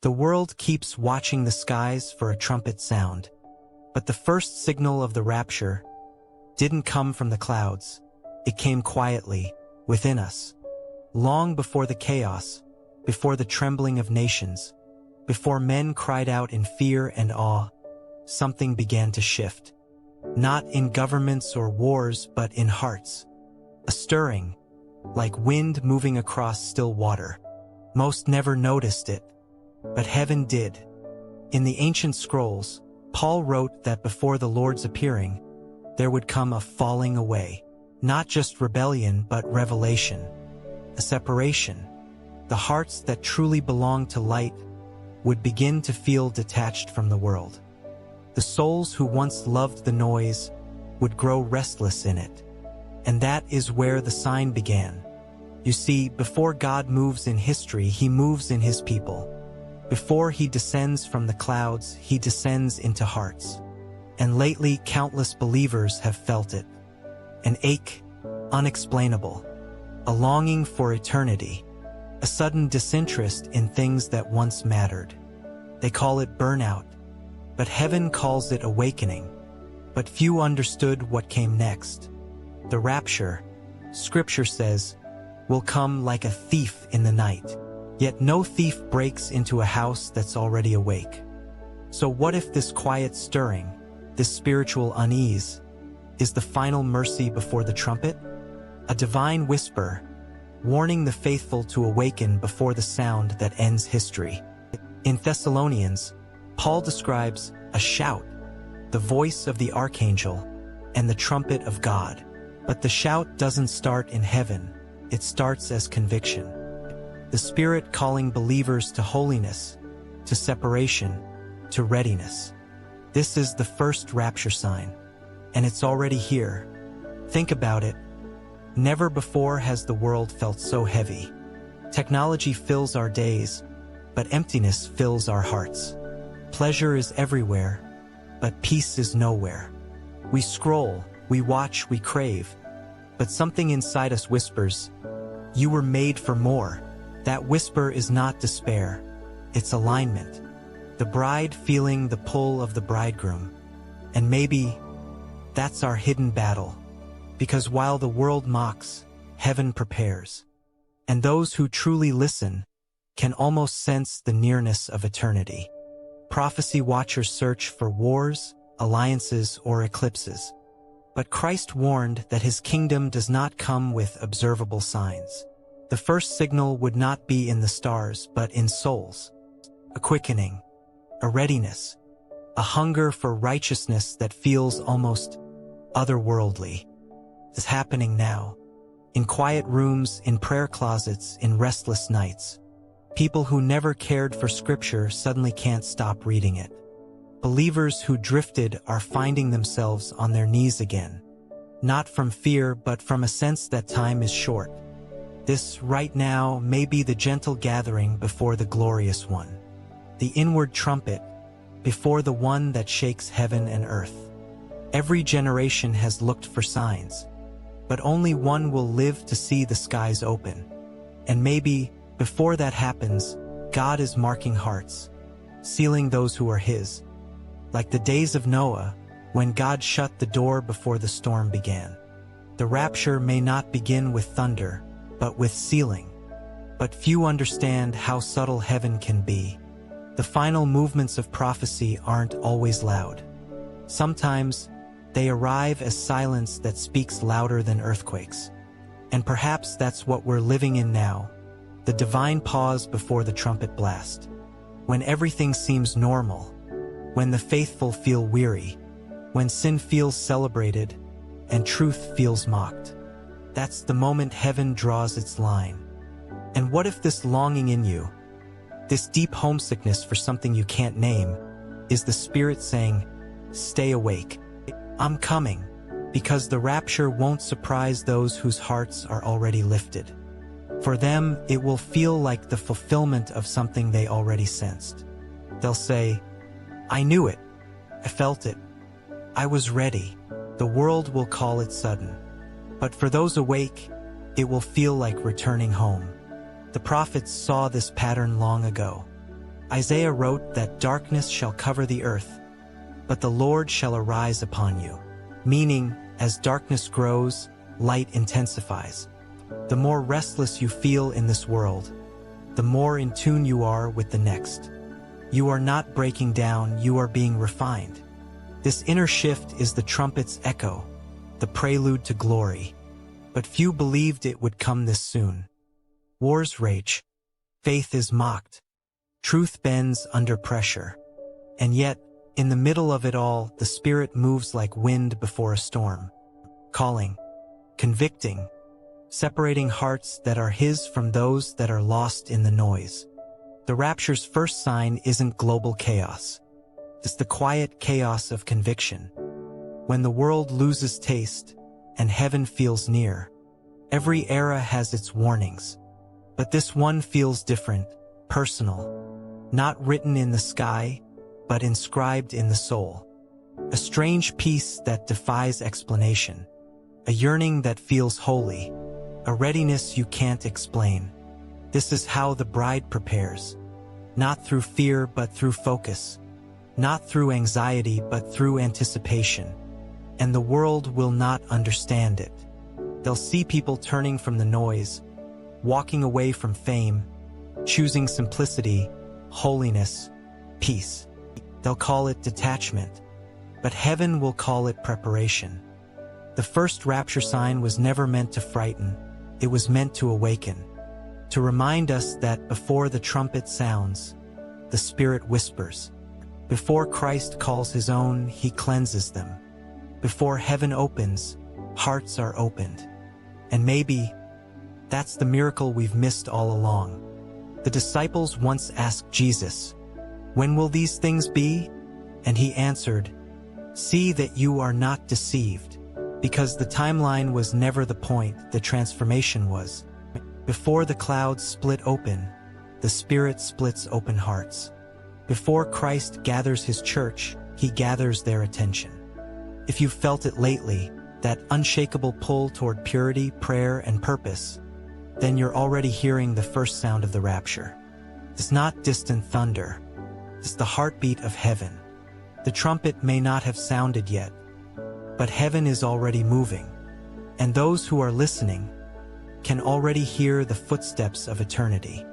The world keeps watching the skies for a trumpet sound. But the first signal of the rapture didn't come from the clouds. It came quietly, within us. Long before the chaos, before the trembling of nations, before men cried out in fear and awe, something began to shift. Not in governments or wars, but in hearts. A stirring, like wind moving across still water. Most never noticed it, but heaven did. In the ancient scrolls, Paul wrote that before the Lord's appearing, there would come a falling away. Not just rebellion, but revelation. A separation. The hearts that truly belong to light would begin to feel detached from the world. The souls who once loved the noise would grow restless in it. And that is where the sign began. You see, before God moves in history, he moves in his people. Before he descends from the clouds, he descends into hearts. And lately, countless believers have felt it. An ache, unexplainable. A longing for eternity. A sudden disinterest in things that once mattered. They call it burnout, but heaven calls it awakening. But few understood what came next. The rapture, Scripture says, will come like a thief in the night. Yet no thief breaks into a house that's already awake. So what if this quiet stirring, this spiritual unease, is the final mercy before the trumpet? A divine whisper, warning the faithful to awaken before the sound that ends history. In Thessalonians, Paul describes a shout, the voice of the archangel, and the trumpet of God. But the shout doesn't start in heaven, it starts as conviction. The Spirit calling believers to holiness, to separation, to readiness. This is the first rapture sign, and it's already here. Think about it. Never before has the world felt so heavy. Technology fills our days, but emptiness fills our hearts. Pleasure is everywhere, but peace is nowhere. We scroll, we watch, we crave, but something inside us whispers, "You were made for more." That whisper is not despair, it's alignment. The bride feeling the pull of the bridegroom. And maybe that's our hidden battle. Because while the world mocks, heaven prepares. And those who truly listen can almost sense the nearness of eternity. Prophecy watchers search for wars, alliances, or eclipses. But Christ warned that his kingdom does not come with observable signs. The first signal would not be in the stars, but in souls. A quickening, a readiness, a hunger for righteousness that feels almost otherworldly. It's happening now. In quiet rooms, in prayer closets, in restless nights. People who never cared for Scripture suddenly can't stop reading it. Believers who drifted are finding themselves on their knees again. Not from fear, but from a sense that time is short. This right now may be the gentle gathering before the glorious one. The inward trumpet, before the one that shakes heaven and earth. Every generation has looked for signs, but only one will live to see the skies open. And maybe, before that happens, God is marking hearts, sealing those who are his. Like the days of Noah, when God shut the door before the storm began. The rapture may not begin with thunder, but with sealing. But few understand how subtle heaven can be. The final movements of prophecy aren't always loud. Sometimes, they arrive as silence that speaks louder than earthquakes. And perhaps that's what we're living in now. The divine pause before the trumpet blast. When everything seems normal. When the faithful feel weary. When sin feels celebrated, and truth feels mocked. That's the moment heaven draws its line. And what if this longing in you, this deep homesickness for something you can't name, is the Spirit saying, "Stay awake. I'm coming," because the rapture won't surprise those whose hearts are already lifted. For them, it will feel like the fulfillment of something they already sensed. They'll say, "I knew it. I felt it. I was ready." The world will call it sudden. But for those awake, it will feel like returning home. The prophets saw this pattern long ago. Isaiah wrote that darkness shall cover the earth, but the Lord shall arise upon you. Meaning, as darkness grows, light intensifies. The more restless you feel in this world, the more in tune you are with the next. You are not breaking down, you are being refined. This inner shift is the trumpet's echo, the prelude to glory. But few believed it would come this soon. Wars rage. Faith is mocked. Truth bends under pressure. And yet, in the middle of it all, the Spirit moves like wind before a storm, calling, convicting, separating hearts that are His from those that are lost in the noise. The rapture's first sign isn't global chaos. It's the quiet chaos of conviction. When the world loses taste and heaven feels near, every era has its warnings. But this one feels different, personal, not written in the sky, but inscribed in the soul. A strange peace that defies explanation, a yearning that feels holy, a readiness you can't explain. This is how the bride prepares, not through fear but through focus, not through anxiety but through anticipation. And the world will not understand it. They'll see people turning from the noise, walking away from fame, choosing simplicity, holiness, peace. They'll call it detachment, but heaven will call it preparation. The first rapture sign was never meant to frighten, it was meant to awaken, to remind us that before the trumpet sounds, the Spirit whispers. Before Christ calls His own, He cleanses them. Before heaven opens, hearts are opened. And maybe that's the miracle we've missed all along. The disciples once asked Jesus, "When will these things be?" And He answered, "See that you are not deceived." Because the timeline was never the point, the transformation was. Before the clouds split open, the Spirit splits open hearts. Before Christ gathers His church, He gathers their attention. If you've felt it lately, that unshakable pull toward purity, prayer, and purpose, then you're already hearing the first sound of the rapture. It's not distant thunder. It's the heartbeat of heaven. The trumpet may not have sounded yet, but heaven is already moving, and those who are listening can already hear the footsteps of eternity.